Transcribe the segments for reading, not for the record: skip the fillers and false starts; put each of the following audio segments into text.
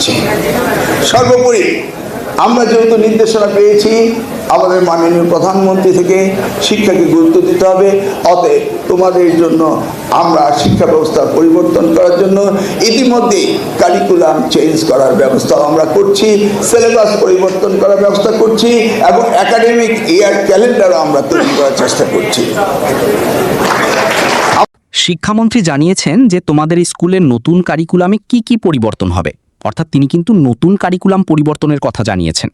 দিচ্ছি। সর্বোপরি আমরা যেহেতু নির্দেশনা পেয়েছি আমাদের মাননীয় প্রধানমন্ত্রী থেকে শিক্ষাকে গুরুত্ব দিতে হবে, অতএব তোমাদের জন্য আমরা শিক্ষা ব্যবস্থা পরিবর্তন করার জন্য ইতিমধ্যে কারিকুলাম চেঞ্জ করার ব্যবস্থাও আমরা করছি, সিলেবাস পরিবর্তন করার ব্যবস্থা করছি এবং একাডেমিক ইয়ার ক্যালেন্ডারও আমরা তৈরি করার চেষ্টা করছি। শিক্ষামন্ত্রী জানিয়েছেন যে তোমাদের স্কুলের নতুন কারিকুলামে কি কি পরিবর্তন হবে, অর্থাৎ তিনি কিন্তু নতুন কারিকুলাম পরিবর্তনের কথা জানিয়েছেন।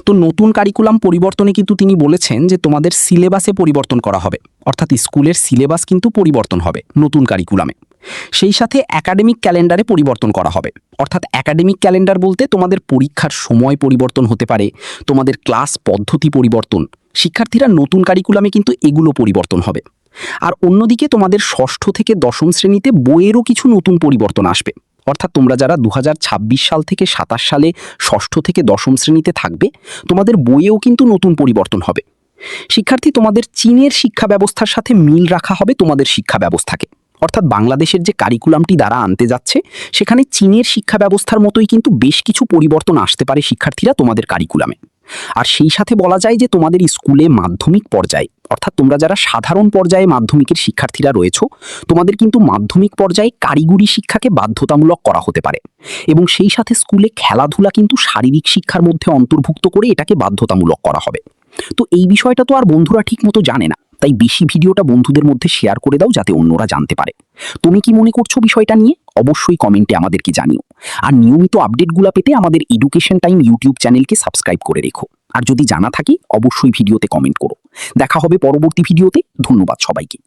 তো নতুন কারিকুলাম পরিবর্তনে কিন্তু তিনি বলেছেন যে তোমাদের সিলেবাসে পরিবর্তন করা হবে, অর্থাৎ স্কুলের সিলেবাস কিন্তু পরিবর্তন হবে নতুন কারিকুলামে। সেই সাথে একাডেমিক ক্যালেন্ডারে পরিবর্তন করা হবে, অর্থাৎ একাডেমিক ক্যালেন্ডার বলতে তোমাদের পরীক্ষার সময় পরিবর্তন হতে পারে, তোমাদের ক্লাস পদ্ধতি পরিবর্তন, শিক্ষার্থীরা নতুন কারিকুলামে কিন্তু এগুলো পরিবর্তন হবে। আর অন্যদিকে তোমাদের ষষ্ঠ থেকে দশম শ্রেণীতে বইয়েরও কিছু নতুন পরিবর্তন আসবে, অর্থাৎ তোমরা যারা 2026 সাল থেকে 27 সালে ষষ্ঠ থেকে দশম শ্রেণীতে থাকবে তোমাদের বইয়েও কিন্তু নতুন পরিবর্তন হবে। শিক্ষার্থী, তোমাদের চীনের শিক্ষা ব্যবস্থার সাথে মিল রাখা হবে তোমাদের শিক্ষা ব্যবস্থাকে, অর্থাৎ বাংলাদেশের যে কারিকুলামটি দ্বারা আনতে যাচ্ছে সেখানে চীনের শিক্ষা ব্যবস্থার মতোই কিন্তু বেশ কিছু পরিবর্তন আসতে পারে শিক্ষার্থীরা তোমাদের কারিকুলামে। আর সেই সাথে বলা যায় যে তোমাদের স্কুলে মাধ্যমিক পর্যায়ে, অর্থাৎ তোমরা যারা সাধারণ পর্যায়ে মাধ্যমিকের শিক্ষার্থীরা রয়েছো তোমাদের কিন্তু মাধ্যমিক পর্যায়ে কারিগরি শিক্ষাকে বাধ্যতামূলক করা হতে পারে, এবং সেই সাথে স্কুলে খেলাধুলা কিন্তু শারীরিক শিক্ষার মধ্যে অন্তর্ভুক্ত করে এটাকে বাধ্যতামূলক করা হবে। তো এই বিষয়টা তো আর বন্ধুরা ঠিক মতো জানে না, তাই বেশি ভিডিওটা বন্ধুদের মধ্যে শেয়ার করে দাও যাতে অন্যরা জানতে পারে। তুমি কি মনে করছো বিষয়টা নিয়ে অবশ্যই কমেন্টে আমাদেরকে জানিও। আর নিয়মিত আপডেটগুলো পেতে আমাদের এডুকেশন টাইম ইউটিউব চ্যানেলকে সাবস্ক্রাইব করে রেখো। আর যদি জানা থাকে অবশ্যই ভিডিওতে কমেন্ট করো। দেখা হবে পরবর্তী ভিডিওতে। ধন্যবাদ সবাইকে।